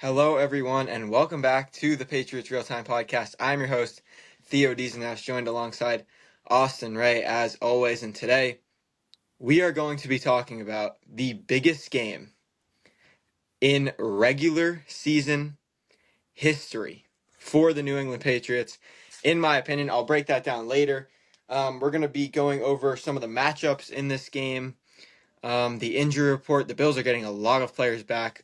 Hello, everyone, and welcome back to the Patriots Real Time Podcast. I'm your host, Theo Deasonash, joined alongside Austin Ray, as always. And today, we are going to be talking about the biggest game in regular season history for the New England Patriots. In my opinion, I'll break that down later. We're going to be going over some of the matchups in this game, the injury report. The Bills are getting a lot of players back.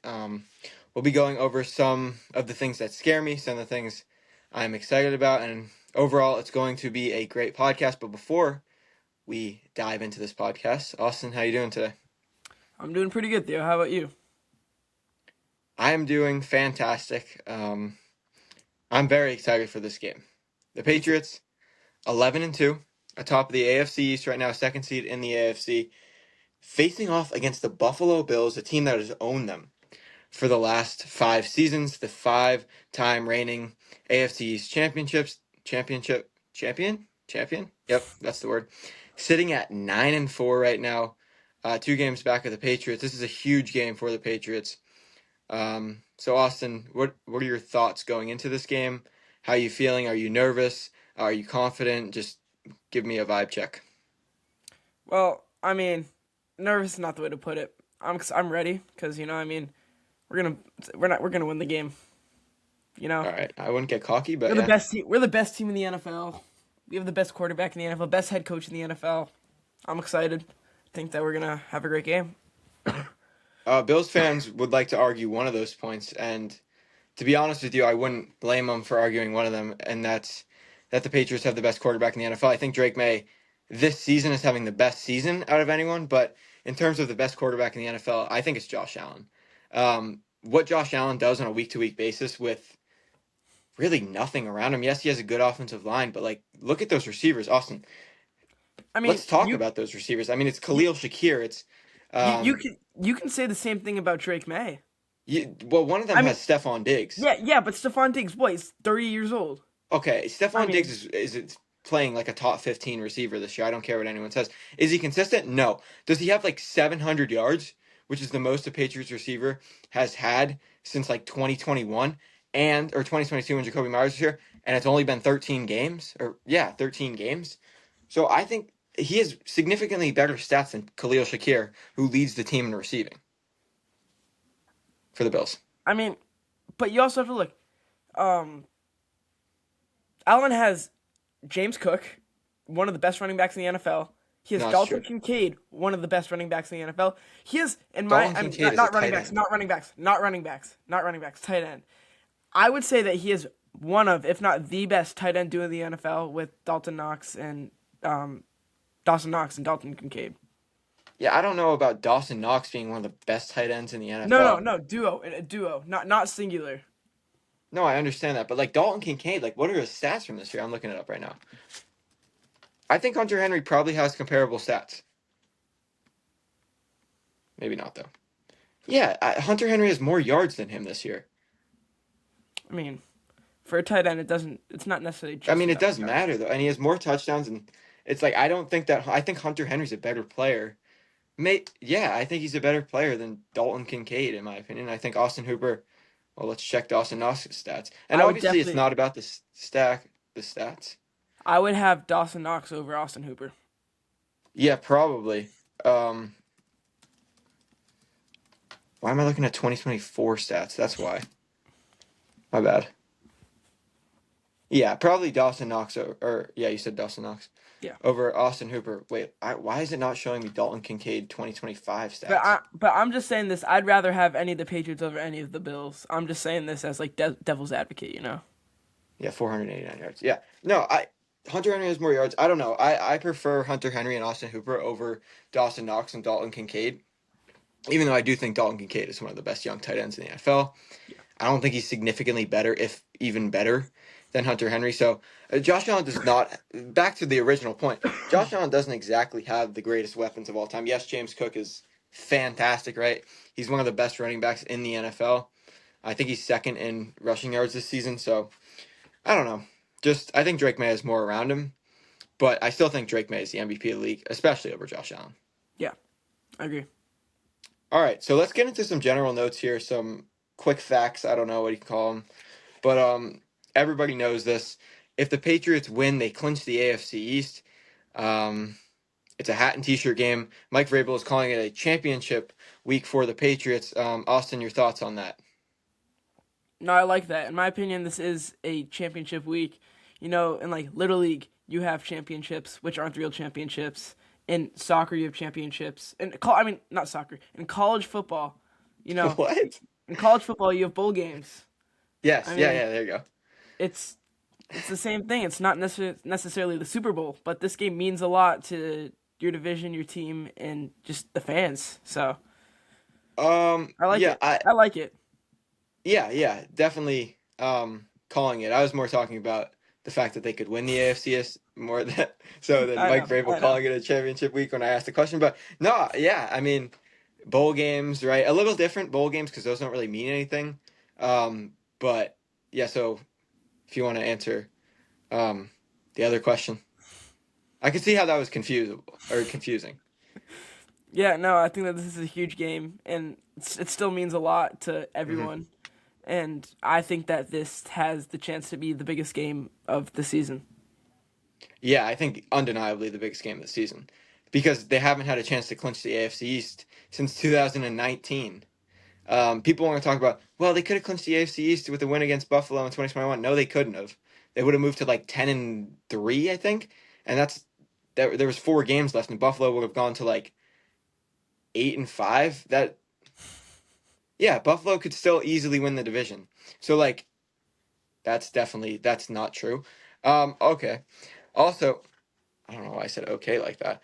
We'll be going over some of the things that scare me, some of the things I'm excited about, and overall, it's going to be a great podcast. But before we dive into this podcast, Austin, how you doing today? I'm doing pretty good, Theo. How about you? I am doing fantastic. I'm very excited for this game. The Patriots, 11-2, atop the AFC East right now, second seed in the AFC, facing off against the Buffalo Bills, a team that has owned them for the last 5 seasons, the 5-time reigning AFC East champion. Yep, that's the word. Sitting at 9-4 right now, 2 games back of the Patriots. This is a huge game for the Patriots. So Austin, what are your thoughts going into this game? How are you feeling? Are you nervous? Are you confident? Just give me a vibe check. Well, nervous is not the way to put it. I'm ready because we're gonna win the game. All right, I wouldn't get cocky, but We're yeah. the best team. We're the best team in the NFL. We have the best quarterback in the NFL, best head coach in the NFL. I'm excited. Think that we're gonna have a great game. Bills fans would like to argue one of those points, and to be honest with you, I wouldn't blame them for arguing one of them, and that's that the Patriots have the best quarterback in the NFL. I think Drake Maye this season is having the best season out of anyone, but in terms of the best quarterback in the NFL, I think it's Josh Allen. What Josh Allen does on a week-to-week basis with really nothing around him. Yes, he has a good offensive line, but look at those receivers, Austin. Let's talk about those receivers. I mean, it's you Khalil Shakir. It's you can say the same thing about Drake Maye. one of them has Stephon Diggs. Yeah, but Stephon Diggs, boy, he's 30 years old. Okay, Stephon Diggs is playing like a top 15 receiver this year. I don't care what anyone says. Is he consistent? No. Does he have 700 yards, which is the most a Patriots receiver has had since 2021 or 2022 when Jacoby Myers was here, and it's only been 13 games? 13 games. So I think he has significantly better stats than Khalil Shakir, who leads the team in receiving for the Bills. But you also have to look. Allen has James Cook, one of the best running backs in the NFL. He has Dalton Kincaid, one of the best running backs in the NFL. He has, not running backs, tight end. I would say that he is one of, if not the best tight end duo in the NFL with Dawson Knox and Dalton Kincaid. Yeah, I don't know about Dawson Knox being one of the best tight ends in the NFL. No, duo, not singular. No, I understand that, but Dalton Kincaid, what are his stats from this year? I'm looking it up right now. I think Hunter Henry probably has comparable stats. Maybe not, though. Yeah, Hunter Henry has more yards than him this year. For a tight end, it's not necessarily just it does matter, though, and he has more touchdowns, and it's I think Hunter Henry's a better player. I think he's a better player than Dalton Kincaid, in my opinion. I think Austin Hooper, well, let's check Dawson Knox's stats. And obviously, it's not about the stats. I would have Dawson Knox over Austin Hooper. Yeah, probably. Why am I looking at 2024 stats? That's why. My bad. Yeah, probably Dawson Knox you said Dawson Knox. Yeah. Over Austin Hooper. Wait, why is it not showing me Dalton Kincaid 2025 stats? But I'm just saying this. I'd rather have any of the Patriots over any of the Bills. I'm just saying this as devil's advocate, Yeah, 489 yards. Yeah. No, Hunter Henry has more yards. I don't know. I prefer Hunter Henry and Austin Hooper over Dawson Knox and Dalton Kincaid. Even though I do think Dalton Kincaid is one of the best young tight ends in the NFL. Yeah. I don't think he's significantly better, if even better, than Hunter Henry. So Josh Allen does not, back to the original point, Josh Allen doesn't exactly have the greatest weapons of all time. Yes, James Cook is fantastic, right? He's one of the best running backs in the NFL. I think he's second in rushing yards this season. So I don't know. I think Drake Maye has more around him, but I still think Drake Maye is the MVP of the league, especially over Josh Allen. Yeah, I agree. All right, so let's get into some general notes here, some quick facts. I don't know what you can call them, but everybody knows this. If the Patriots win, they clinch the AFC East. Um, it's a hat and T-shirt game. Mike Vrabel is calling it a championship week for the Patriots. Austin, your thoughts on that? No, I like that. In my opinion, this is a championship week. In like Little League, you have championships, which aren't real championships. In soccer, you have championships. I mean, not soccer. In college football, you know, What? in college football, you have bowl games. Yes. I Yeah. mean, Yeah. There you go. it's it's the same thing. It's not necessarily the Super Bowl, but this game means a lot to your division, your team, and just the fans. So I like Yeah. it. I like it. Yeah. Definitely. Calling it. I was more talking about the fact that they could win the AFCS more than so than I Mike know. Vrabel I know. calling it a championship week when I asked the question. But no, yeah. I mean, bowl games, right? A little different bowl games because those don't really mean anything. But yeah. So if you want to answer the other question, I could see how that was confusing. Yeah, no, I think that this is a huge game, and it still means a lot to Hmm. everyone. And I think that this has the chance to be the biggest game of the season. Yeah, I think undeniably the biggest game of the season because they haven't had a chance to clinch the AFC East since 2019. People want to talk about, well, they could have clinched the AFC East with a win against Buffalo in 2021. No, they couldn't have. They would have moved to like 10-3, I think, and there was 4 games left, and Buffalo would have gone to like 8-5. Yeah, Buffalo could still easily win the division. So like that's not true. Okay. Also, I don't know why I said okay like that.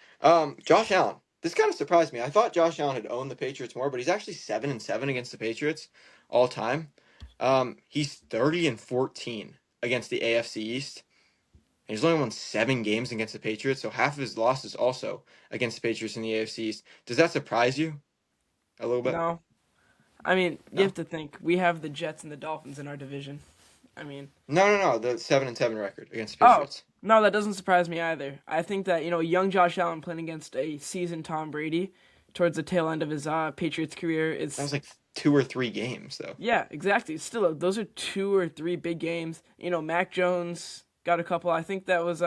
Josh Allen. This kind of surprised me. I thought Josh Allen had owned the Patriots more, but he's actually 7-7 against the Patriots all time. He's 30-14 against the AFC East. And he's only won 7 games against the Patriots, so half of his losses also against the Patriots in the AFC East. Does that surprise you a little bit? No, I mean you No. have to think we have the Jets and the Dolphins in our division. I mean, No. The 7-7 record against the oh Patriots. no, that doesn't surprise me either. I think that young Josh Allen playing against a seasoned Tom Brady towards the tail end of his Patriots career That is was like 2 or 3 games though. yeah, exactly. Still, those are two or three big games. Mac Jones got a couple. I think that was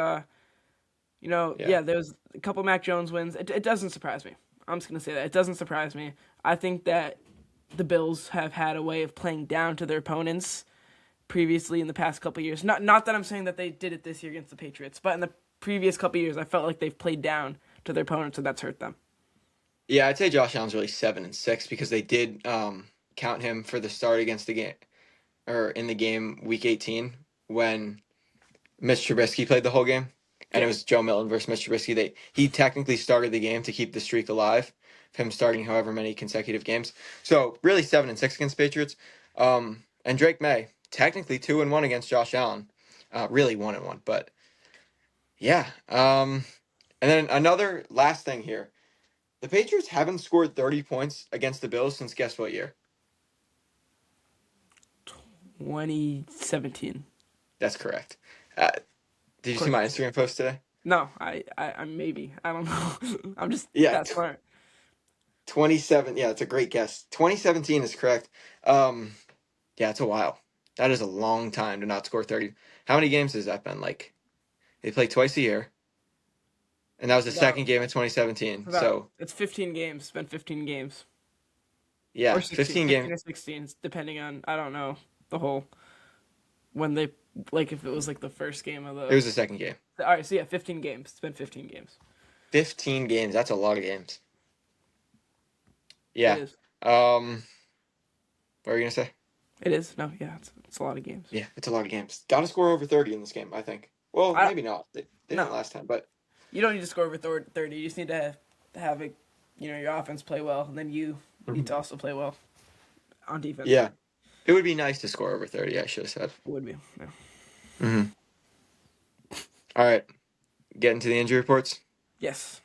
Yeah. yeah, there was a couple Mac Jones wins. It doesn't surprise me. I'm just gonna say that it doesn't surprise me. I think that the Bills have had a way of playing down to their opponents previously in the past couple of years. Not that I'm saying that they did it this year against the Patriots, but in the previous couple of years, I felt like they've played down to their opponents, and that's hurt them. Yeah, I'd say Josh Allen's really 7-6 because they did count him for the start against the game or in the game week 18 when Mitch Trubisky played the whole game, and it Yeah, was Joe Milton versus Mitch Trubisky. He technically started the game to keep the streak alive, of him starting however many consecutive games. So really 7-6 against Patriots. And Drake May technically 2-1 against Josh Allen, really 1-1, but yeah. And then another last thing here. The Patriots haven't scored 30 points against the Bills since guess what year? 2017. That's correct. Uh, did Of you see course. my Instagram post today? No, I maybe I don't know. I'm just Yeah, that smart. 27. Yeah, it's a great guess. 2017 is correct. Um, yeah, it's a while. That is a long time to not score 30. How many games has that been? Like they play twice a year, and that was It's the about second game in it's 2017. about So it's 15 games. It's been 15 games or yeah, 16, 15 15 games. or 16, depending on I don't know the whole when they like if it was like the first game of It the. was the second game. All right, so yeah, 15 games. It's been 15 games. 15 games. That's a lot of games. It Yeah. is. Um, what were you gonna say? It is. No, yeah, it's a lot of games. Yeah, it's a lot of games. Got to score over 30 in this game, I think. Well, I maybe not. They didn't no, last time, but you don't need to score over 30. You just need to have it. Your offense play well, and then you need mhm. to also play well on defense. Yeah, it would be nice to score over 30, I should have said. It would be. Yeah. Hmm. All right, get into the injury reports. Yes.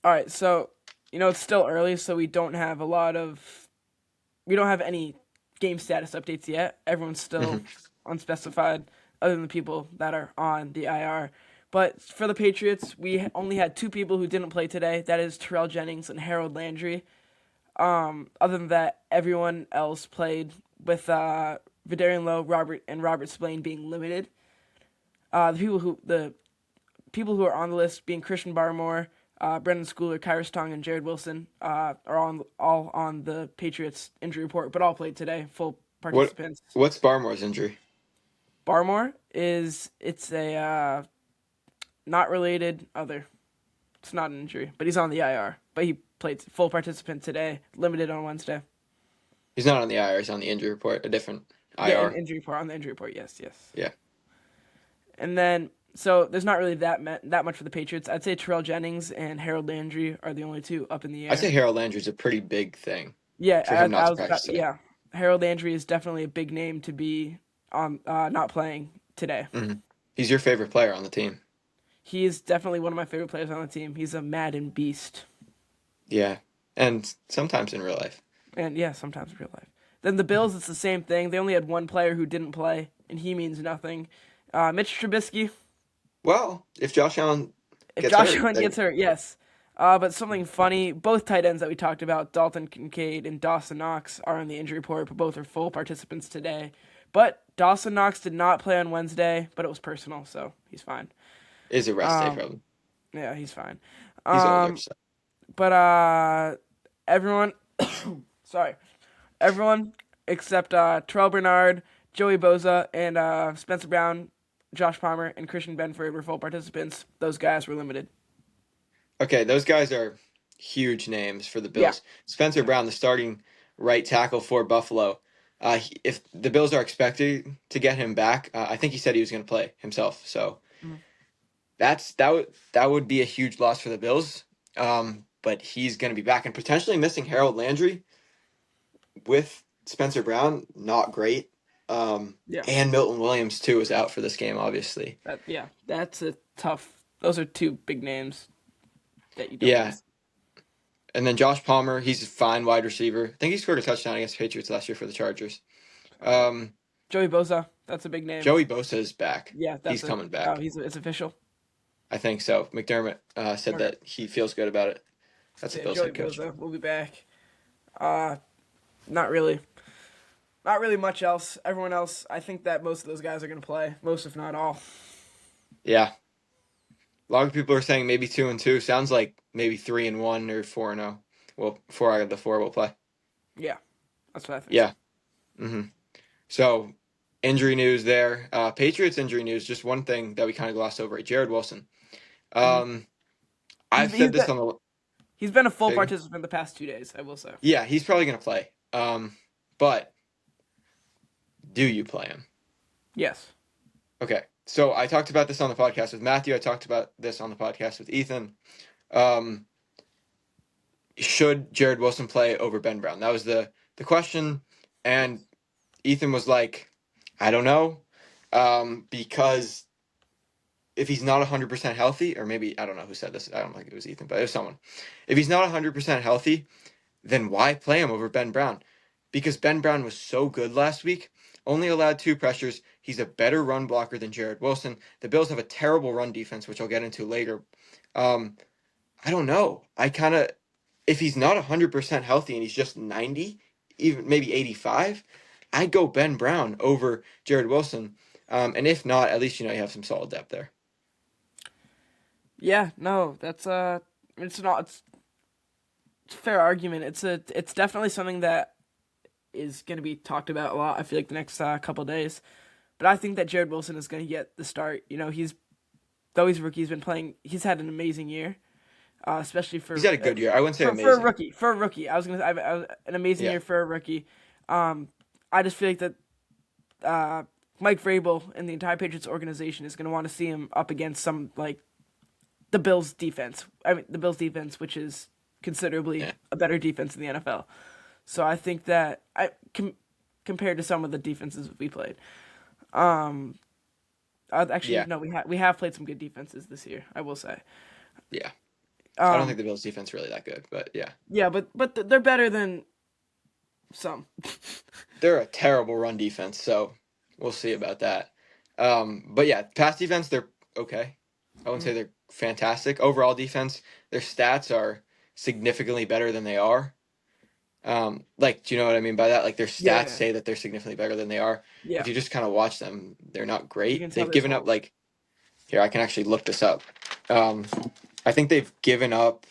All right, so it's still early, so we don't have any game status updates yet. Everyone's still Hmm. unspecified, other than the people that are on the IR. But for the Patriots, we only had two people who didn't play today. That is Terrell Jennings and Harold Landry. Other than that, everyone else played with Vidarian Lowe, Robert Spillane being limited. The people who are on the list being Christian Barmore, Brendan Schooler, Kyrus Tong, and Jared Wilson are all on the Patriots injury report, but all played today, full What participants. what's Barmore's injury? Barmore it's a not related other. It's not an injury, but he's on the IR. But he played full participant today, limited on Wednesday. He's not on the IR. He's on the injury report. A different Yeah, IR. injury report on the injury report. Yes, yes. Yeah. And then so there's not really that much for the Patriots. I'd say Terrell Jennings and Harold Landry are the only two up in the I'd air. say Harold Landry's a pretty big thing Yeah, for him not I to was practice today. yeah. Harold Landry is definitely a big name to be on not playing today. Hmm. He's your favorite player on the team. He is definitely one of my favorite players on the team. He's a Madden beast. Yeah. And sometimes in real life. And yeah, sometimes in real life. Then the Bills, it's the same thing. They only had one player who didn't play, and he means nothing. Mitch Trubisky. Well, if Josh Allen If gets Josh hurt, Allen then gets hurt, yes. But something funny, both tight ends that we talked about, Dalton Kincaid and Dawson Knox, are on the injury report, but both are full participants today. But Dawson Knox did not play on Wednesday, but it was personal, so he's fine. is a rest day Um, problem. yeah, he's fine. He's older, Um, so. but everyone, sorry, everyone except Terrell Bernard, Joey Boza, and Spencer Brown, Josh Palmer, and Christian Benford were full participants. Those guys were limited. Okay, those guys are huge names for the Yeah. Bills. Spencer Brown, the starting right tackle for Buffalo. If the Bills are expected to get him back, I think he said he was going to play himself. So Mhm. that would be a huge loss for the Bills. But he's going to be back and potentially missing Harold Landry with Spencer Brown. Not great. Yeah. And Milton Williams too is out for this game, obviously. That's a tough. Those are two big names that you don't want Yeah, to see. and then Josh Palmer, he's a fine wide receiver. I think he scored a touchdown against the Patriots last year for the Chargers. Um, Joey Boza, that's a big name. Joey Bosa is back. Yeah, He's that's a. coming Oh, back. it's official. I think so. McDermott said Okay. that he feels good about it. That's So the yeah, Bills Joey head coach. Boza will be back. Uh, not really. Not really much else. Everyone else, I think that most of those guys are going to play. Most, if not all. Yeah, a lot of people are saying maybe 2-2. Sounds like maybe 3-1 or 4-0. Well, 4 out of the 4 will play. Yeah, that's what I think. Yeah. Hmm. So injury news there. Patriots injury news. Just one thing that we kind of glossed over. Jared Wilson. Mhm. Um, He's I've he's said this been on the. he's been a full Say again? participant the past 2 days. I will say. Yeah, he's probably gonna play. But do you play him? Yes. Okay. So I talked about this on the podcast with Matthew. I talked about this on the podcast with Ethan. Um, should Jared Wilson play over Ben Brown? That was the question, and Ethan was like, I don't know, because if he's not 100% healthy, or maybe I don't know who said this. I don't think it was Ethan, but it was someone. If he's not 100% healthy, then why play him over Ben Brown? Because Ben Brown was so good last week, only allowed 2 pressures. He's a better run blocker than Jared Wilson. The Bills have a terrible run defense, which I'll get into later. Um, I don't know. If he's not 100% healthy and he's just 90, even maybe 85, I'd go Ben Brown over Jared Wilson. And if not, at least you have some solid depth there. Yeah. No. That's It's not. It's a fair argument. It's definitely something that is going to be talked about a lot. I feel like the next couple days. But I think that Jared Wilson is going to get the start. Though he's a rookie, he's been playing. He's had an amazing year, especially He's had a good year. I wouldn't say for a amazing. rookie. For a rookie, an amazing Yeah. year for a rookie. I just feel like that Mike Vrabel and the entire Patriots organization is going to want to see him up against some like the Bills defense. I mean, the Bills defense, which is considerably Yeah. a better defense in the NFL. So I think that compared to some of the defenses we played. Actually, Yeah. no, we have played some good defenses this year. I will say. Yeah. I don't Um, think the Bills defense really that good, but yeah. yeah, but they're better than some. They're a terrible run defense, so we'll see about that. But yeah, pass defense, they're okay. I wouldn't say they're fantastic. Overall defense, their stats are significantly better than they are. Like, do you know what I mean by that? Like their stats Yeah, say that they're significantly better than they are. yeah. If you just kind of watch them, they're not You great. can tell They've there's given up holes. like here, I can actually look this up. Um, I think they've given up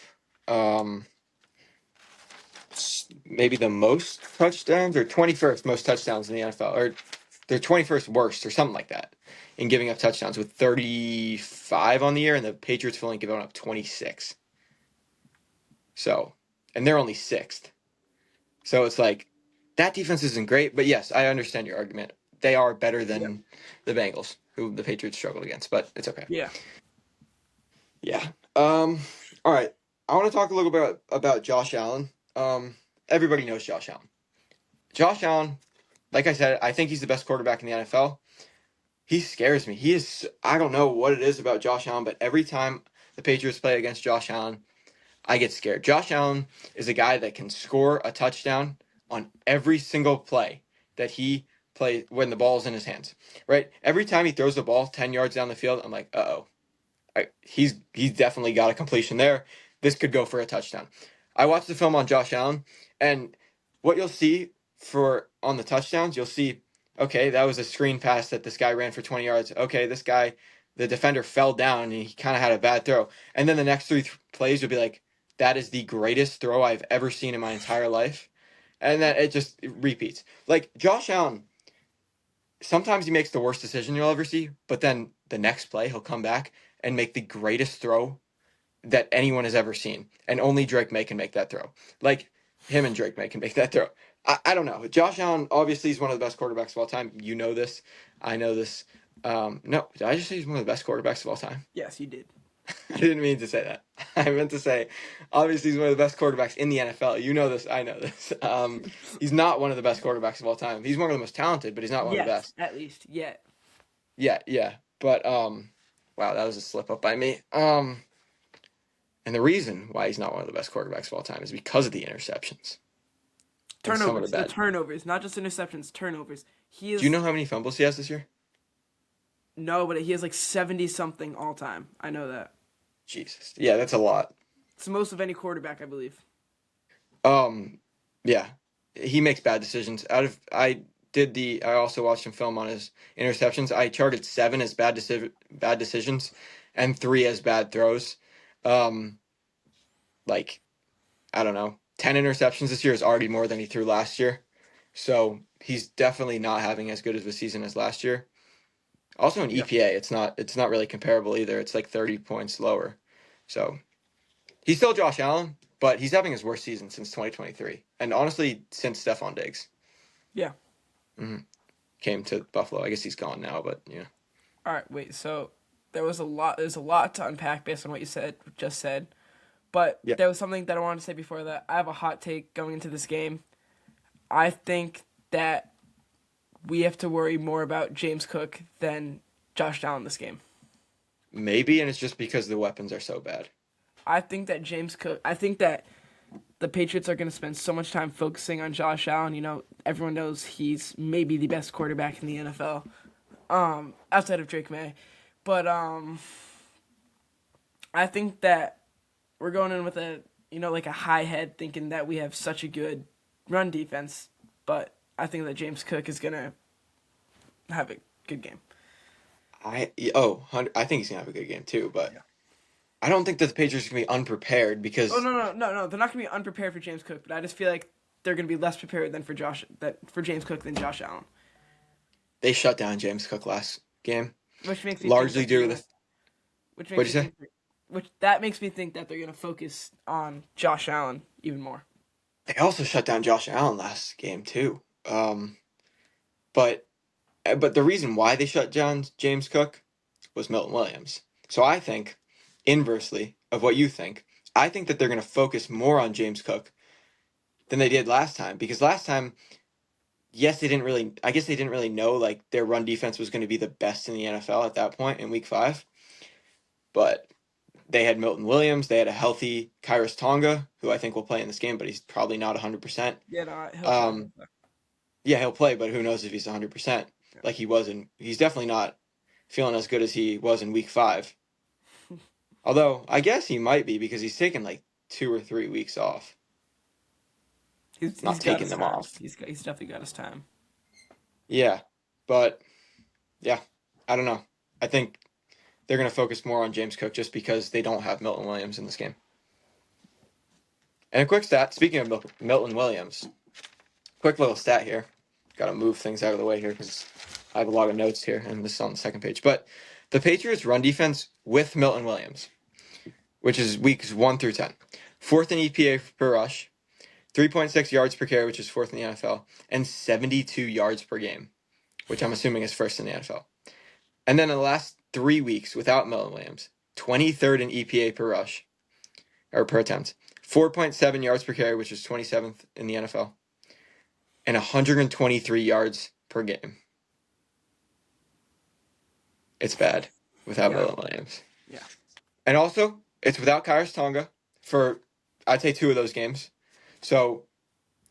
um, maybe the most touchdowns or 21st most touchdowns in the NFL, or they're 21st worst or something like that in giving up touchdowns with 35 on the year, and the Patriots have only given up 26. So, and they're only sixth. So it's like that defense isn't great, but yes, I understand your argument. They are better Yeah, than the Bengals, who the Patriots struggled against, but it's okay. yeah. Yeah. All right. I want to talk a little bit about Josh Allen. Everybody knows Josh Allen. Josh Allen, like I said, I think he's the best quarterback in the NFL. He scares me. He is. I don't know what it is about Josh Allen, but every time the Patriots play against Josh Allen, I get scared. Josh Allen is a guy that can score a touchdown on every single play that he plays when the ball's in his hands. Right? Every time he throws the ball 10 yards down the field, I'm like, uh-oh. He's definitely got a completion there. This could go for a touchdown. I watched the film on Josh Allen, and what you'll see for on the touchdowns, you'll see, okay, that was a screen pass that this guy ran for 20 yards. Okay, this guy, the defender fell down and he kind of had a bad throw. And then the next three plays, you'll be like, that is the greatest throw I've ever seen in my entire life. And then it repeats. Like Josh Allen, sometimes he makes the worst decision you'll ever see, but then the next play he'll come back and make the greatest throw that anyone has ever seen, and only Drake May can make that throw. Like him and Drake May can make that throw. I don't know. Josh Allen obviously is one of the best quarterbacks of all time. You know this. I know this. No, did I just say he's one of the best quarterbacks of all time? Yes, you did. I didn't mean to say that. I meant to say, obviously, he's one of the best quarterbacks in the NFL. You know this. I know this. He's not one of the best quarterbacks of all time. He's one of the most talented, but he's not one of the Yes, best. at least yet. Yeah, yeah. But wow, that was a slip up by me. And the reason why he's not one of the best quarterbacks of all time is because of the interceptions and some of the Turnovers, the bad. turnovers, not just interceptions, turnovers. He Do you is know how many fumbles he has this year? no, but he has like 70 something all time. I know that. Jesus. Yeah, that's a lot. It's the most of any quarterback, I believe. Um, yeah, he makes bad decisions. I also watched him film on his interceptions. I charted 7 as bad decisions, and 3 as bad throws. Um, like I don't know, 10 interceptions this year is already more than he threw last year. So he's definitely not having as good of a season as last year. Also in Yeah. EPA, it's not really comparable either. It's like 30 points lower. So he's still Josh Allen, but he's having his worst season since 2023, and honestly, since Stephon Diggs Yeah. hmm came to Buffalo. I guess he's gone now, but yeah, All right, wait. So there's a lot to unpack based on what you just said. But yeah, there was something that I wanted to say before that. I have a hot take going into this game. I think that we have to worry more about James Cook than Josh Allen this game. maybe, and it's just because the weapons are so bad. I think that the Patriots are going to spend so much time focusing on Josh Allen. You know, everyone knows he's maybe the best quarterback in the NFL, outside of Drake May. But I think that we're going in with like a high head, thinking that we have such a good run defense. But I think that James Cook is going to have a good game. I think he's gonna have a good game too, but Yeah. I don't think that the Patriots are gonna be unprepared Oh because no! They're not going to be unprepared for James Cook, but I just feel like they're going to be less prepared than for James Cook than Josh Allen, they shut down James Cook last game, which makes me think largely that they're due to going to the. which makes What'd me you say? think which that makes me think that they're going to focus on Josh Allen even more. They also shut down Josh Allen last game too. But but the reason why they shut down James Cook was Milton Williams. So I think, inversely of what you think, I think that they're going to focus more on James Cook than they did last time because last time, yes, they didn't really. I guess they didn't really know like their run defense was going to be the best in the NFL at that point in Week 5. But they had Milton Williams. They had a healthy Kyrus Tonga, who I think will play in this game, but he's probably not 100%. Yeah, no, he'll play. He'll Um, play. yeah, he'll play, but who knows if he's 100%? Yeah. Like he wasn't. He's definitely not feeling as good as he was in Week 5. Although I guess he might be because he's taken like 2 or 3 weeks off. He's not got taking his them time. off. He's definitely got his time. Yeah, but yeah, I don't know. I think they're going to focus more on James Cook just because they don't have Milton Williams in this game. And a quick stat, speaking of Milton Williams, quick little stat here. Got to move things out of the way here because I have a lot of notes here, and this is on the second page. But the Patriots' run defense with Milton Williams, which is weeks 1 through 10, fourth in EPA per rush, 3.6 yards per carry, which is fourth in the NFL, and 72 yards per game, which I'm assuming is first in the NFL. And then in the last 3 weeks without Milton Williams, 23rd in EPA per rush, or per attempt, 4.7 yards per carry, which is 27th in the NFL, and 123 yards per game. It's bad without Yeah, Milton Williams. yeah. And also, it's without Kairos Tonga for, I'd say, 2 of those games. So,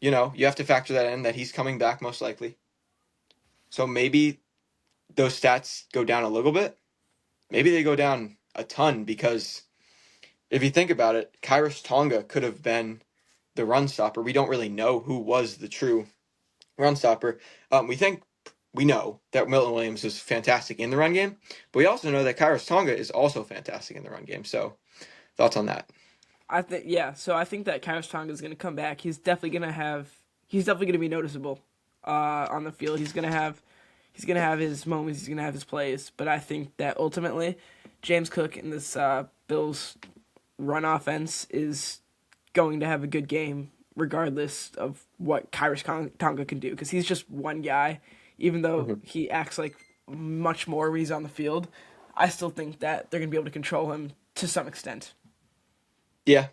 you have to factor that in, that he's coming back most likely. So maybe those stats go down a little bit. Maybe they go down a ton because if you think about it, Kairos Tonga could have been the run stopper. We don't really know who was the true run stopper. We know that Milton Williams is fantastic in the run game, but we also know that Kairos Tonga is also fantastic in the run game. So, thoughts on that? So I think that Kairos Tonga is going to come back. He's definitely going to be noticeable on the field. He's going to have his moments. He's going to have his plays. But I think that ultimately, James Cook in this Bills run offense is going to have a good game, regardless of what Kairos Tonga can do, because he's just one guy. Even though he acts like much more when he's on the field, I still think that they're going to be able to control him to some extent. Yeah,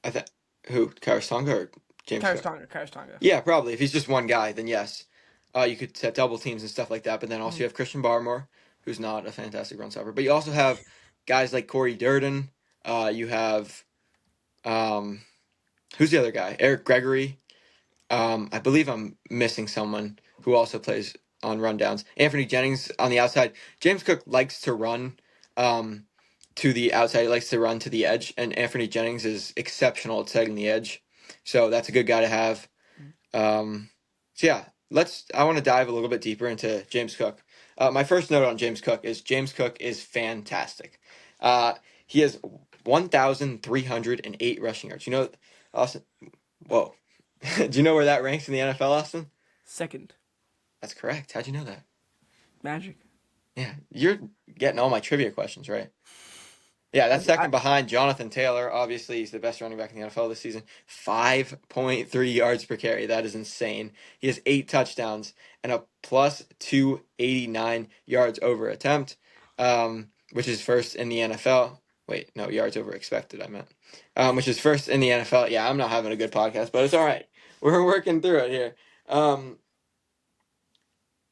I think who Kairos Tonga or James Cook? Kairos Tonga. Yeah, probably. If he's just one guy, then yes, you could set double teams and stuff like that. But then also you have Christian Barmore, who's not a fantastic run stopper. But you also have guys like Corey Durden. You have who's the other guy? Eric Gregory. I believe I'm missing someone who also plays on rundowns. Anthony Jennings on the outside. James Cook likes to run to the outside. He likes to run to the edge, and Anthony Jennings is exceptional at setting the edge. So that's a good guy to have. So yeah, I want to dive a little bit deeper into James Cook. My first note on James Cook is fantastic. He has 1,308 rushing yards. Austin, whoa. Do you know where that ranks in the NFL, Austin? Second. That's correct. How'd you know that? Magic. Yeah, you're getting all my trivia questions right. Yeah, that's second behind Jonathan Taylor. Obviously, he's the best running back in the NFL this season. 5.3 yards per carry. That is insane. He has 8 touchdowns and a plus 289 yards over attempt, which is first in the NFL. Wait, no, yards over expected, I meant. Which is first in the NFL. Yeah, I'm not having a good podcast, but it's all right. We're working through it here.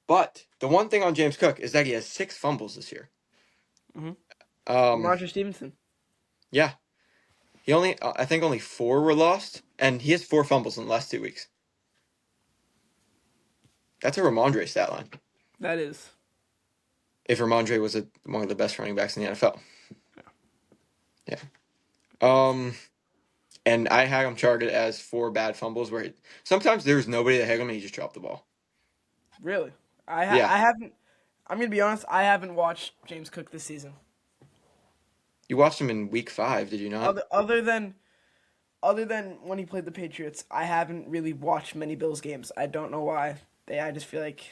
But the one thing on James Cook is that he has 6 fumbles this year. Roger Stevenson. Yeah. I think only 4 were lost, and he has 4 fumbles in the last 2 weeks. That's a Ramondre stat line. That is. If Ramondre was one of the best running backs in the NFL. Yeah. And I had him charted as 4 bad fumbles where sometimes there's nobody that had him and he just dropped the ball. Really? Yeah. I haven't. I'm gonna be honest. I haven't watched James Cook this season. You watched him in week 5, did you not? Other than when he played the Patriots, I haven't really watched many Bills games. I don't know why. I just feel like.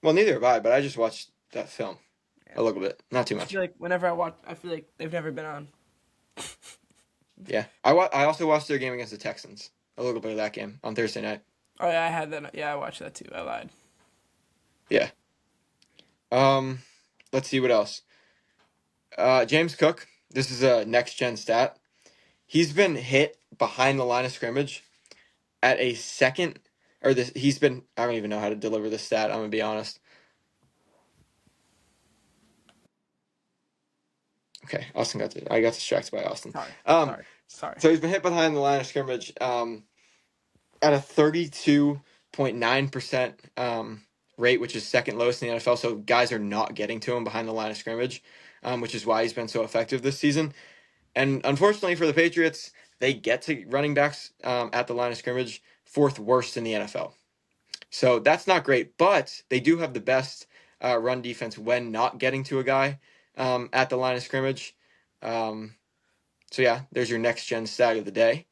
Well, neither have I, but I just watched that film a little bit, not too I much. feel like whenever I watch, I feel like they've never been on. Yeah. I also watched their game against the Texans, a little bit of that game on Thursday night. Oh yeah, I had that. Yeah, I watched that too. I lied. Yeah. Let's see what else. James Cook. This is a next gen stat. He's been hit behind the line of scrimmage at a second, or this. He's been. I don't even know how to deliver this stat. I'm gonna be honest. Okay, Austin I got distracted by Austin. Sorry. So he's been hit behind the line of scrimmage. At a 32.9% rate, which is second lowest in the NFL. So guys are not getting to him behind the line of scrimmage, which is why he's been so effective this season. And unfortunately for the Patriots, they get to running backs at the line of scrimmage fourth worst in the NFL. So that's not great, but they do have the best run defense when not getting to a guy at the line of scrimmage. So yeah, there's your next gen stat of the day.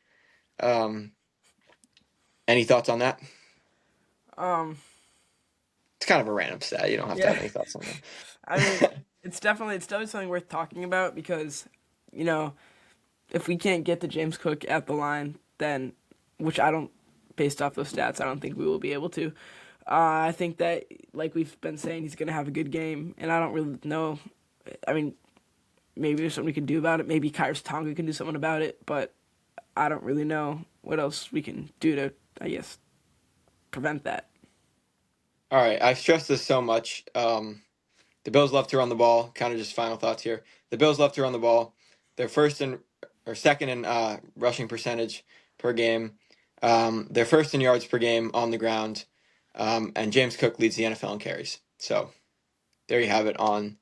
Um, any thoughts on that? Um, It's kind of a random stat. You don't have to yeah. have any thoughts on I mean, that. it's definitely something worth talking about because, you know, if we can't get to James Cook at the line, then, which I don't, based off those stats, I don't think we will be able to. I think that, like we've been saying, he's going to have a good game, and I don't really know. I mean, maybe there's something we can do about it. Maybe Kyrus Tonga can do something about it, but I don't really know what else we can do to, I guess, prevent that. All right, I've stressed this so much. The Bills love to run the ball. Kind of just final thoughts here. The Bills love to run the ball. They're first in or second in rushing percentage per game. They're first in yards per game on the ground. And James Cook leads the NFL in carries. So there you have it on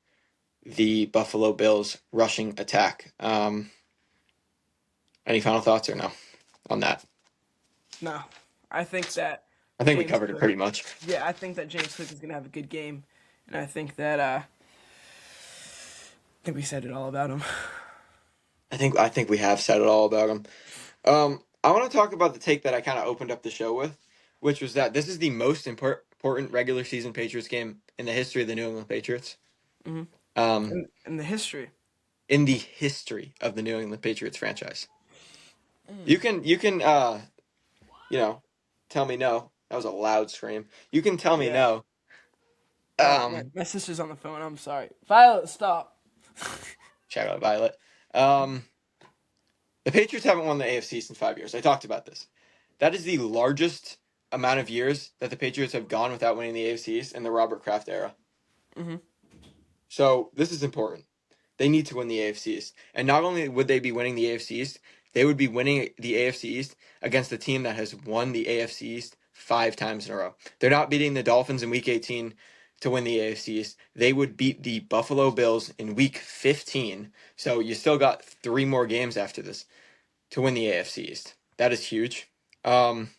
the Buffalo Bills rushing attack. Any final thoughts or no on that? No, I think that I think we James covered it Cook. pretty much. Yeah, I think that James Cook is going to have a good game, and I think we said it all about him. I think we have said it all about him. I want to talk about the take that I kind of opened up the show with, which was that this is the most important regular season Patriots game in the history of the New England Patriots. Hmm. Um, In the history. in the history of the New England Patriots franchise. Mm. You can you know, tell me no. That was a loud scream. You can tell me Yeah. no. Oh, my, Um, my sister's on the phone. I'm sorry. Violet, stop. Shout out Violet. Um, the Patriots haven't won the AFC since 5 years. I talked about this. That is the largest amount of years that the Patriots have gone without winning the AFC East in the Robert Kraft era. Hmm. So this is important. They need to win the AFC East. And not only would they be winning the AFC East, they would be winning the AFC East against a team that has won the AFC East 5 times in a row. They're not beating the Dolphins in Week 18 to win the AFC East. They would beat the Buffalo Bills in Week 15. So you still got 3 more games after this to win the AFC East. That is huge. Um,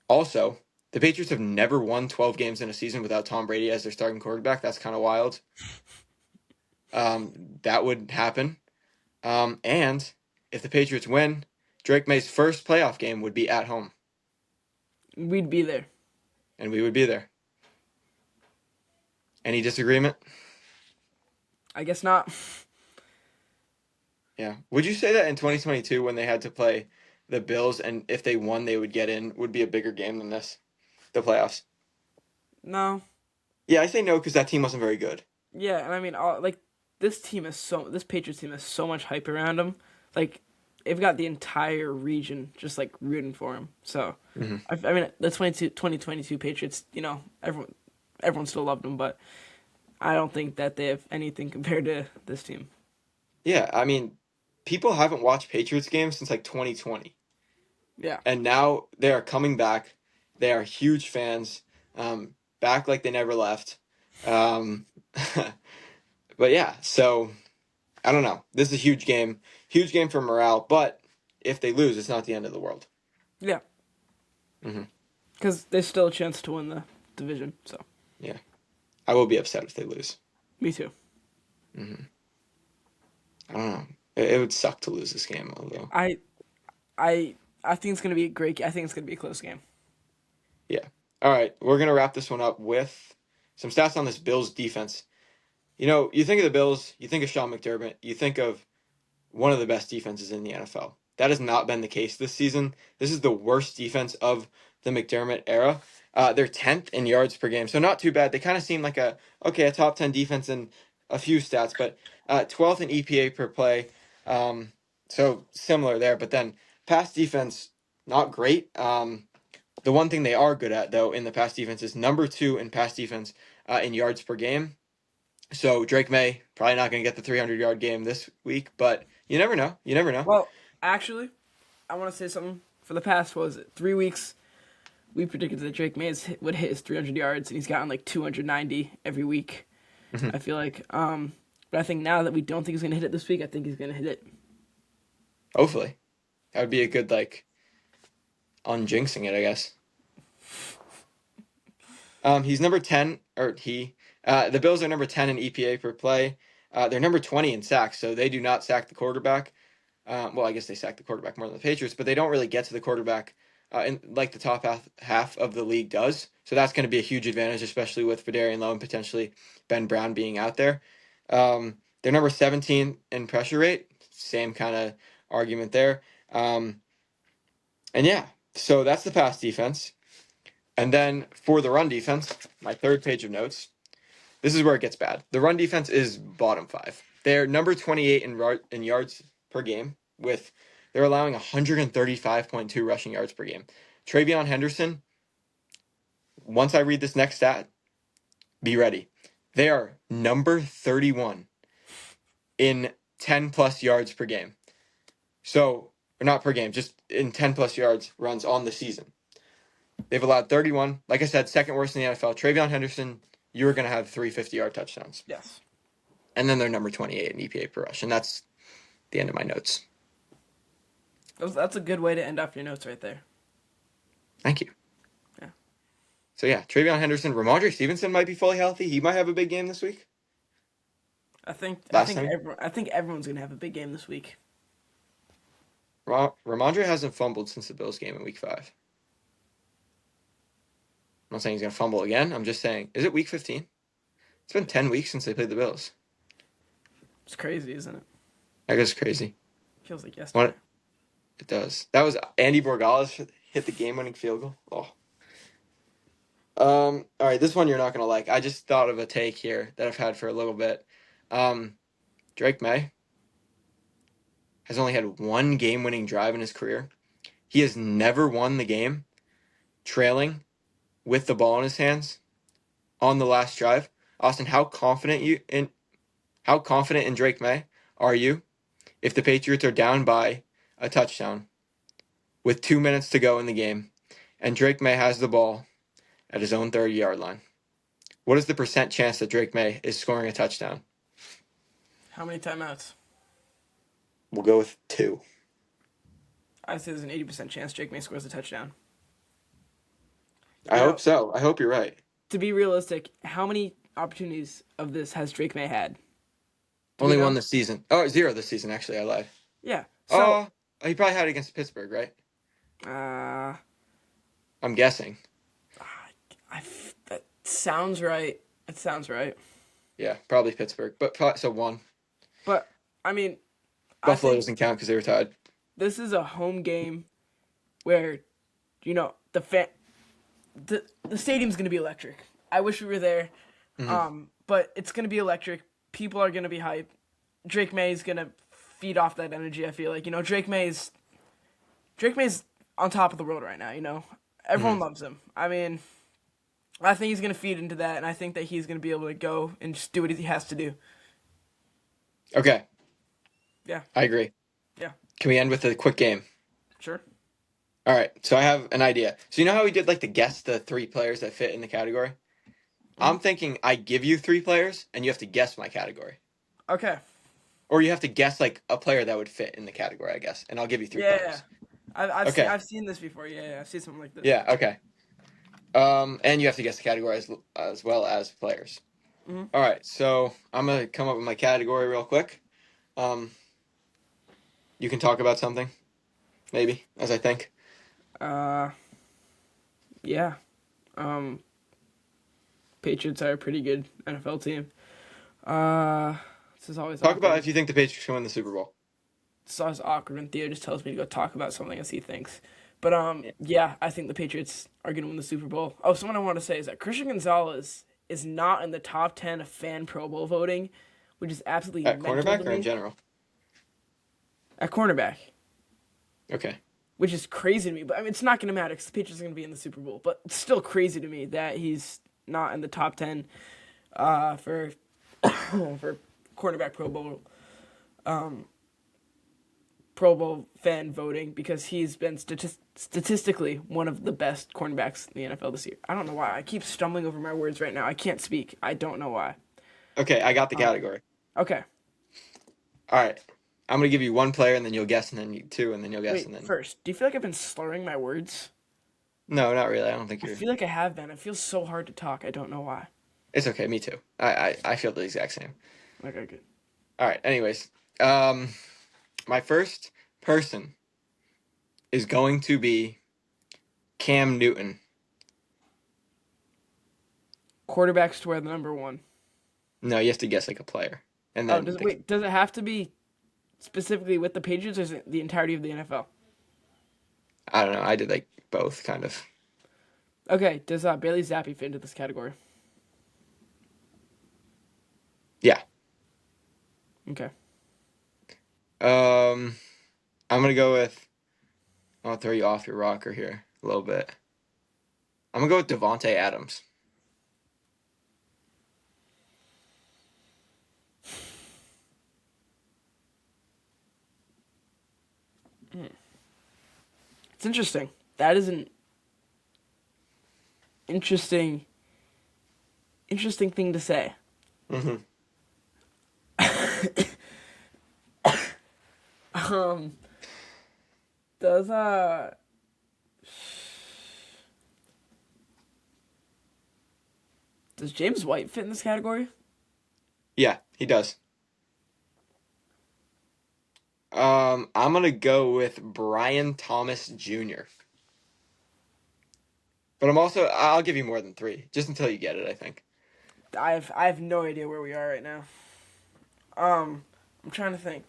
Also, the Patriots have never won 12 games in a season without Tom Brady as their starting quarterback. That's kind of wild. That would happen. And if the Patriots win, Drake May's first playoff game would be at home, We'd be there. and we would be there. Any disagreement? I guess not. Yeah. Would you say that in 2022, when they had to play the Bills, and if they won, they would get in, would be a bigger game than this, the playoffs? No. Yeah, I say no because that team wasn't very good. Yeah, and I mean, like this Patriots team has so much hype around them. Like, they've got the entire region just like rooting for him. So, Hmm. I mean, the 2022 Patriots, everyone still loved them, but I don't think that they have anything compared to this team. Yeah, I mean, people haven't watched Patriots games since like 2020. Yeah. And now they are coming back. They are huge fans, back like they never left. Um, but yeah, so I don't know. This is a huge game for morale. But if they lose, it's not the end of the world. Yeah. Hmm. Because there's still a chance to win the division. So, Yeah, I will be upset if they lose. me too. Hmm. I don't know. It would suck to lose this game, although. I I I think it's gonna be a great. I think it's gonna be a close game. Yeah. All right, we're gonna wrap this one up with some stats on this Bills defense. You think of the Bills, you think of Sean McDermott, you think of one of the best defenses in the NFL. That has not been the case this season. This is the worst defense of the McDermott era. They're 10th in yards per game, so not too bad. They kind of seem like a top 10 defense in a few stats, but 12th in EPA per play. So similar there, but then pass defense not great. The one thing they are good at though in the pass defense is number 2 in pass defense in yards per game. So Drake May probably not going to get the 300-yard game this week, but you never know. You never know. Well, actually, I want to say something. For the past, what was it, 3 weeks, we predicted that Drake May would hit his 300 yards, and he's gotten like 290 every week. Mhm. I feel like. But I think now that we don't think he's gonna hit it this week, I think he's gonna hit it. Hopefully. That would be a good like unjinxing it, I guess. He's number 10, or he. The Bills are number 10 in EPA per play. They're number 20 in sacks, so they do not sack the quarterback. Well, I guess they sack the quarterback more than the Patriots, but they don't really get to the quarterback in like the top half of the league does. So that's going to be a huge advantage, especially with Fedarian Lowe and potentially Ben Brown being out there. They're number 17 in pressure rate. Same kind of argument there. And yeah, so that's the pass defense. And then for the run defense, my third page of notes, this is where it gets bad. The run defense is bottom 5. They're number 28 in yards per game, with they're allowing 135.2 rushing yards per game. Travion Henderson, once I read this next stat, be ready. They are number 31 in 10 plus yards per game. So, or not per game, just in 10 plus yards runs on the season. They've allowed 31. Like I said, second worst in the NFL. Travion Henderson, you're going to have 3 50-yard touchdowns. Yes. And then they're number 28 in EPA per rush. And that's the end of my notes. That's a good way to end off your notes right there. Thank you. Yeah. So yeah, Travion Henderson, Ramondre Stevenson might be fully healthy. He might have a big game this week. I think Last time. everyone's gonna have a big game this week. Ramondre hasn't fumbled since the Bills game in week 5. I'm not saying he's going to fumble again. I'm just saying, is it week 15? It's been 10 weeks since they played the Bills. It's crazy, isn't it? I guess it's crazy. Feels like yesterday. What? It does. That was Andy Borgales hit the game-winning field goal. Oh. All right, this one you're not going to like. I just thought of a take here that I've had for a little bit. Drake Maye has only had one game-winning drive in his career. He has never won the game trailing with the ball in his hands on the last drive. Austin, how confident in Drake Maye are you if the Patriots are down by a touchdown with 2 minutes to go in the game and Drake Maye has the ball at his own 30-yard line? What is the percent chance that Drake Maye is scoring a touchdown? How many timeouts? We'll go with 2. I say there's an 80% chance Drake Maye scores a touchdown. I hope so. I hope you're right. To be realistic, how many opportunities of this has Drake Maye had? Only one this season. Oh, 0 this season, actually. I lied. Yeah. So, he probably had it against Pittsburgh, right? I'm guessing. That sounds right. It sounds right. Yeah, probably Pittsburgh. But so 1. But, I mean, Buffalo doesn't count because they were tied. This is a home game where, the stadium's going to be electric. I wish we were there. Mm-hmm. But it's going to be electric. People are going to be hyped. Drake May's going to feed off that energy, I feel like. Drake May's on top of the world right now, Everyone loves him. I mean, I think he's going to feed into that, and I think that he's going to be able to go and just do what he has to do. Okay. Yeah. I agree. Yeah. Can we end with a quick game? Sure. All right. So I have an idea. So you know how we did like to guess the 3 players that fit in the category? Mm-hmm. I'm thinking I give you 3 players, and you have to guess my category. Okay. Or you have to guess like a player that would fit in the category, I guess, and I'll give you 3 players. I've seen this before. Yeah, I've seen something like this. Yeah. Okay. And you have to guess the category as well as players. Mm-hmm. All right. So I'm gonna come up with my category real quick. You can talk about something, maybe, as I think. Yeah. Patriots are a pretty good NFL team. This is always talk awkward. about if you think the Patriots can win the Super Bowl. It's always awkward when Theo just tells me to go talk about something as he thinks. But yeah, I think the Patriots are going to win the Super Bowl. Oh, something I want to say is that Christian Gonzalez is not in the top 10 of fan Pro Bowl voting, which is absolutely at cornerback or in general. At cornerback. Okay. Which is crazy to me, but I mean, it's not going to matter because the Patriots are going to be in the Super Bowl. But it's still crazy to me that he's not in the top 10 for for cornerback Pro Bowl fan voting because he's been statistically one of the best cornerbacks in the NFL this year. I don't know why. I keep stumbling over my words right now. I can't speak. I don't know why. Okay, I got the category. Okay. All right. I'm gonna give you one player, and then you'll guess, and then you two, and then you'll guess, Wait, and then first, do you feel like I've been slurring my words? no, not really. I don't think I you're. feel like I have been. It feels so hard to talk. I don't know why. It's okay. Me too. I feel the exact same. Okay, good. All right. Anyways, um, my first person is going to be Cam Newton. Quarterbacks to wear the number one. No, you have to guess like a player, and Oh, then does it have to be specifically with the Patriots, or is it the entirety of the NFL? I don't know. I did like both, kind of. Okay, does Bailey Zappi fit into this category? Yeah. Okay. Um, I'm gonna go with. I'll throw you off your rocker here a little bit. I'm gonna go with Devonte Adams. It's interesting. That is an interesting interesting thing to say. Mm-hmm. Um does does James White fit in this category? Yeah, he does. I'm gonna go with Brian Thomas Jr. But I'll give you more than three, just until you get it, I think. I have no idea where we are right now. I'm trying to think.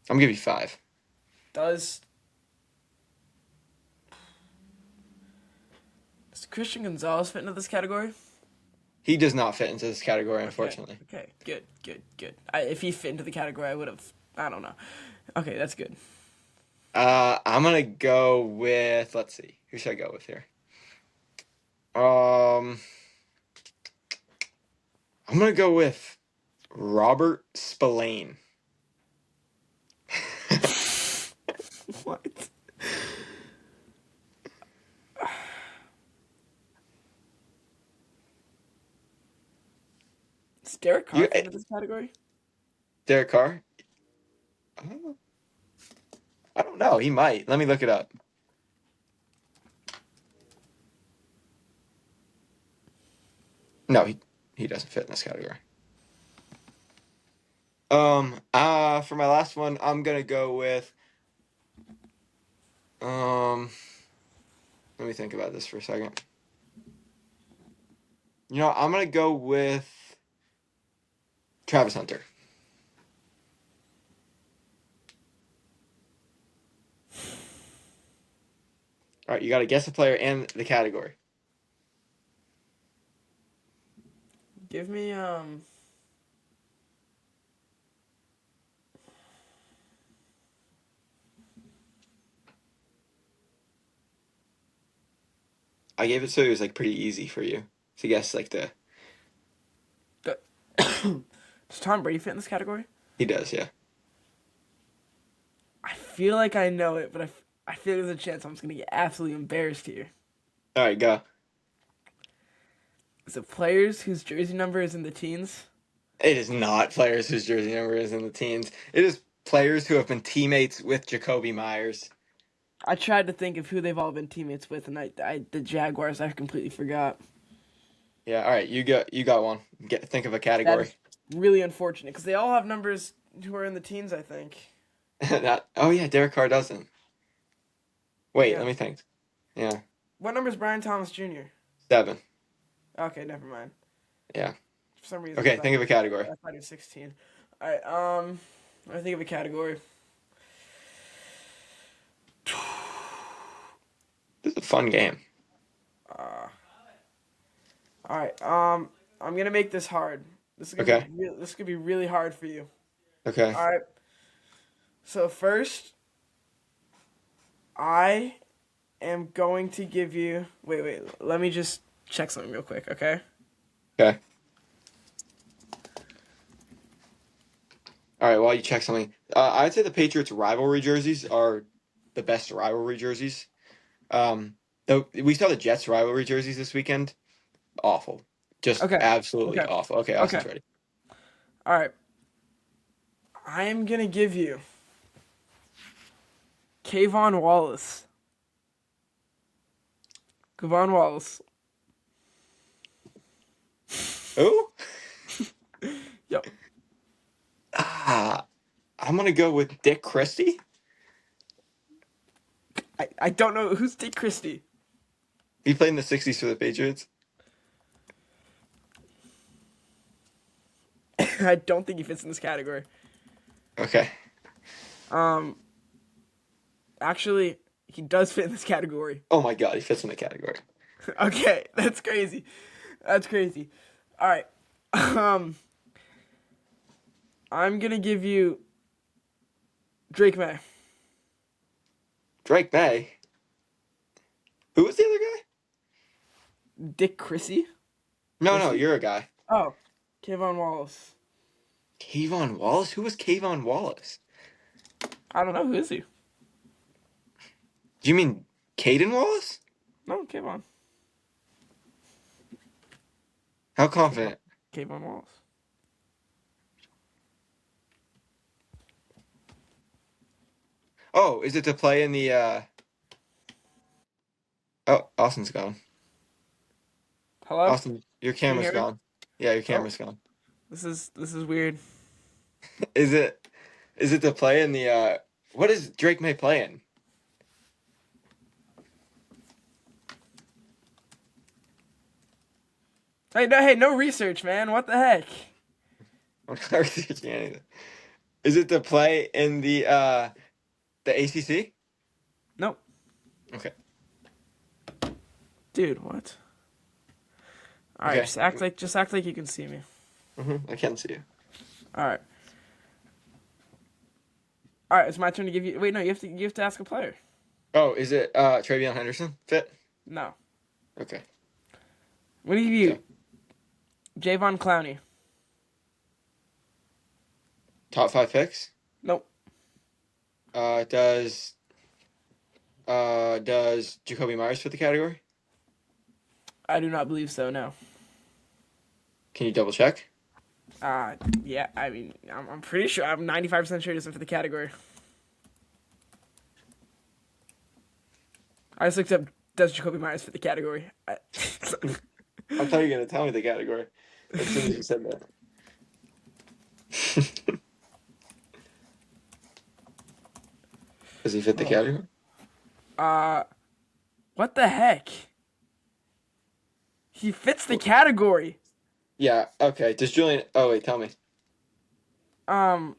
I'm gonna give you five. Does does Christian Gonzalez fit into this category? He does not fit into this category, Okay. unfortunately. Okay. Good. Good. Good. If he fit into the category, I would have. I don't know. Okay, that's good. I'm gonna go with, let's see, who should I go with here? Um, I'm gonna go with Robert Spillane. What? Does Derek You, Carr fit into this category? Derek Carr? Uh, I don't know. He might. Let me look it up. No, he doesn't fit in this category. For my last one, I'm gonna go with um. Let me think about this for a second. I'm gonna go with Travis Hunter. All right, you got to guess the player and the category. Give me I gave it so it was like pretty easy for you to guess like the. the- Does Tom Brady fit in this category? He does, yeah. I feel like I know it, but I feel there's a chance I'm just gonna get absolutely embarrassed here. All right, go. Is it players whose jersey number is in the teens? It is not players whose jersey number is in the teens. It is players who have been teammates with Jacoby Myers. I tried to think of who they've all been teammates with, and the Jaguars I completely forgot. Yeah, all right, you got one. Think of a That category. is really unfortunate because they all have numbers who are in the teens. I think. Oh yeah, Derek Carr doesn't. Wait, Yeah. let me think. Yeah, What number is Brian Thomas Jr.? 7. Okay, never mind. Yeah. For some reason, Okay, think of a category. I thought he was 16. All right. I think of a category. This is a fun game. All right. I'm gonna make this hard. Okay. This is gonna be really hard for you. Okay. All right. So first, I am going to give you. Wait. Let me just check something real quick. Okay. Okay. All right. While you check something, I'd say the Patriots rivalry jerseys are the best rivalry jerseys. Though we saw the Jets rivalry jerseys this weekend. Awful. Just Okay. absolutely Okay. awful. Okay, Okay. Austin's ready. All right. I am gonna give you Kayvon Wallace. Kayvon Wallace. Who? Yep. Ah, I'm gonna go with Dick Christie. I don't know who's Dick Christie. He played in the '60s for the Patriots. I don't think he fits in this category. Okay. Um, actually, he does fit in this category. Oh my God, he fits in the category. Okay, that's crazy. That's crazy. All right. Um, I'm gonna give you Drake May. Drake May. Who was the other guy? Dick Chrissy. No, no, you're a guy. Oh, Kayvon Wallace. Kayvon Wallace? Who was Kayvon Wallace? I don't know who is he. Do you mean Caden Wallace? No, Kayvon. How Kayvon, confident? Kayvon Wallace. Oh, is it to play in the Oh, Austin's gone. Hello. Austin, your Can you camera's hear me? gone. Yeah, your Oh, camera's gone. this is weird. Is it to play in the what is Drake May playing? Hey, no research, man. What the heck? I'm not researching anything. Is it to play in the ACC? Nope, Okay. dude. What? All right, Okay. just act like you can see me. I can't see you. All right. All right, it's my turn to give you. Wait, no, you have to ask a player. Oh, is it Travion Henderson fit? No. Okay. I'm gonna give So you Javon Clowney. top 5 picks? Nope. Uh does does Jacoby Myers fit the category? I do not believe so. No. Can you double check? Yeah. I mean, I'm pretty sure. I'm 95% sure it isn't for the category. I just looked up. Does Jacoby Myers fit the category? I thought you were gonna tell me the category as soon as you said that. Does he fit the category? What the heck? He fits the category. Yeah, okay. Does Julian oh wait, tell me. Um.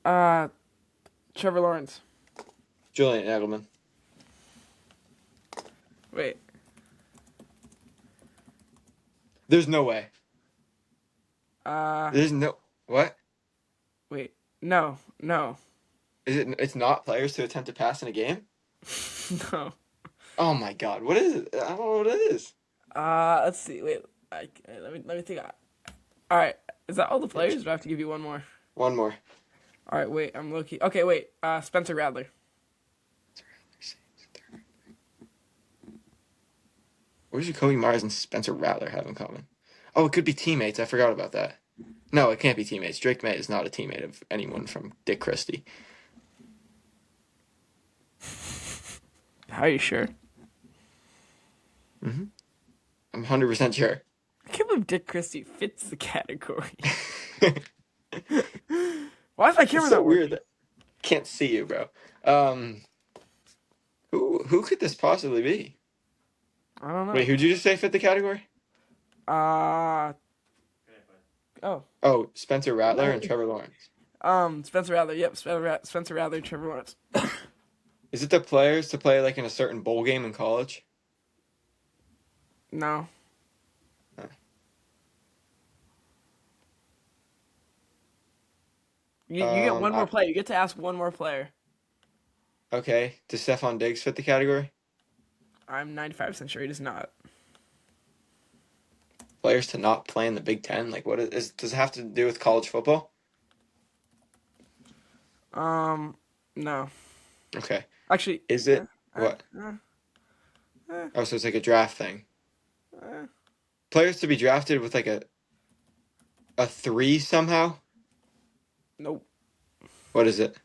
Uh. Trevor Lawrence. Julian Edelman. Wait. There's no way. Uh. There's no what? Wait. No. No. Is it it's not players to attempt to pass in a game? No. Oh my god, what is it? I don't know what it is. Let's see. Wait. Let me think. All right. Is that all the players? Or do I have to give you one more? One more. All right. Wait. I'm looking. Okay. Wait. Spencer Radler. What does Jacoby Myers and Spencer Rattler have in common? Oh, it could be teammates. I forgot about that. No, it can't be teammates. Drake May is not a teammate of anyone from Dick Christie. How are you sure? I'm 100% sure. I can't believe Dick Christie fits the category. Why is my camera It's so not weird working? that can't see you, bro. Who could this possibly be? I don't know. Wait, who'd you just say fit the category? Uh. Oh. Oh, Spencer Rattler and No. Trevor Lawrence. Spencer Rattler. Yep. Spencer Rattler. Trevor Lawrence. Is it the players to play like in a certain bowl game in college? No. Huh. You get one more I, player. You get to ask one more player. okay. Does Stephon Diggs fit the category? I'm 95% sure he does not. Players to not play in the Big Ten? Like, what does it have to do with college football? No. Okay. Actually, Is it what? eh, Oh, so it's like a draft thing. eh. Players to be drafted with like a A three somehow? Nope. What is it?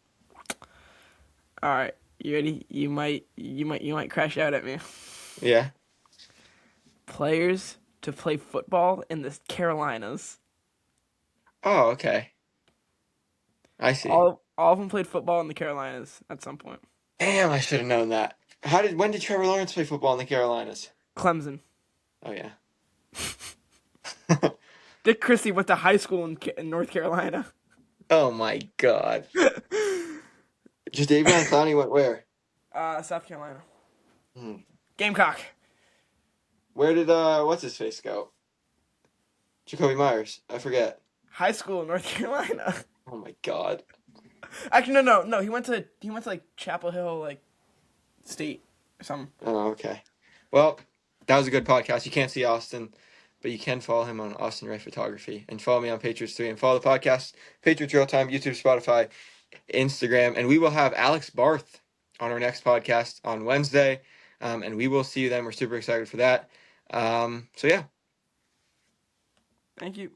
All right, you ready? You might crash out at me. Yeah. Players to play football in the Carolinas. Oh, okay. I see. All of them played football in the Carolinas at some point. Damn, I should have known that. When did Trevor Lawrence play football in the Carolinas? Clemson. Oh yeah. Dick Christie went to high school in North Carolina. Oh my God. Jadavion Clowney went where? South Carolina. Hmm. Gamecock. Where did what's his face go? Jacoby Myers. I forget. High school in North Carolina. Oh my God. Actually, no. He went to like Chapel Hill, like State or something. Oh, okay. Well, that was a good podcast. You can't see Austin, but you can follow him on Austin Ray Photography and follow me on Patriots 3 and follow the podcast, Patriots Real Time, YouTube, Spotify, Instagram, and we will have Alex Barth on our next podcast on Wednesday, and we will see you then. We're super excited for that. So yeah. Thank you.